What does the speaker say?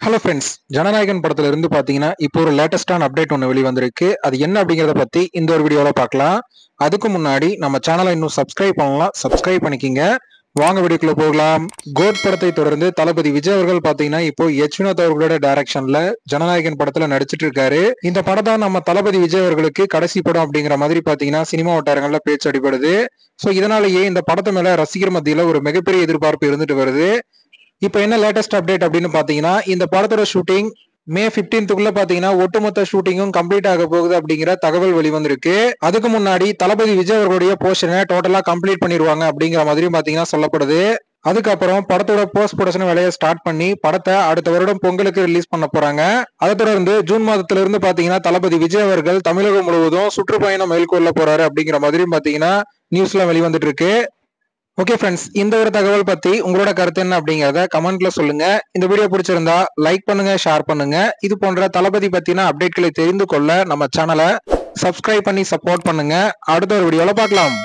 Hello friends, Jananayagan படத்துல இருந்து பாத்தீங்கன்னா இப்போ ஒரு லேட்டஸ்டான அப்டேட் ஒன்று வெளிவந்திருக்கு. அது என்ன அப்படிங்கறத பத்தி இந்த ஒரு வீடியோல பார்க்கலாம். அதுக்கு முன்னாடி நம்ம சேனலை இன்னும் சப்ஸ்கிரைப் பண்ணலாம், சப்ஸ்கிரைப் பண்ணிக்கிங்க. வாங்க வீடியோக்குள்ள போகலாம். கோட் படத்தை தொடர்ந்து தளபதி விஜய் அவர்கள் பாத்தீங்கன்னா இப்போ வினோத் அவர்களோட டைரக்ஷன்ல ஜனநாயகன் படத்துல நடிச்சிட்டு இருக்காரு. இந்த படம் தான் நம்ம தளபதி விஜய் அவர்களுக்கு கடைசி படம் அப்படிங்கிற மாதிரி பாத்தீங்கன்னா சினிமா வட்டாரங்கள்ல பேச்சு அடிபடுது. சோ இதனாலேயே இந்த படத்து மேல ரசிகர் மத்தியில ஒரு மிகப்பெரிய எதிர்பார்ப்பு இருந்துட்டு வருது. இப்போ என்ன லேட்டஸ்ட் அப்டேட் அப்படின்னு பாத்தீங்கன்னா, இந்த படத்தோட ஷூட்டிங் மே 15க்குள்ள பாத்தீங்கன்னா ஒட்டுமொத்த ஷூட்டிங்கும் கம்ப்ளீட் ஆக போகுது அப்படிங்கிற தகவல் வெளிவந்திருக்கு. அதுக்கு முன்னாடி தளபதி விஜய் அவர்களுடைய போர்ஷனை டோட்டலா கம்ப்ளீட் பண்ணிடுவாங்க அப்படிங்கிற மாதிரியும் பாத்தீங்கன்னா சொல்லப்படுது. அதுக்கப்புறம் படத்தோட போஸ்ட் ப்ரொடக்ஷன் வேலையை ஸ்டார்ட் பண்ணி படத்தை அடுத்த வருடம் பொங்கலுக்கு ரிலீஸ் பண்ண போறாங்க. அதை தொடர்ந்து ஜூன் மாதத்துல இருந்து பாத்தீங்கன்னா தளபதி விஜய் அவர்கள் தமிழகம் முழுவதும் சுற்றுப்பயணம் மேற்கொள்ள போறாரு அப்படிங்கிற மாதிரியும் பாத்தீங்கன்னா நியூஸ்ல வெளிவந்துட்டு இருக்கு. ஓகே ஃப்ரெண்ட்ஸ், இந்த ஒரு தகவல் பத்தி உங்களோட கருத்து என்ன அப்படிங்கறத கமெண்ட்ல சொல்லுங்க. இந்த வீடியோ பிடிச்சிருந்தா லைக் பண்ணுங்க, ஷேர் பண்ணுங்க. இது போன்ற தளபதி பத்தின அப்டேட்களை தெரிந்து கொள்ள நம்ம சேனலை சப்ஸ்கிரைப் பண்ணி சப்போர்ட் பண்ணுங்க. அடுத்த ஒரு வீடியோல பார்க்கலாம்.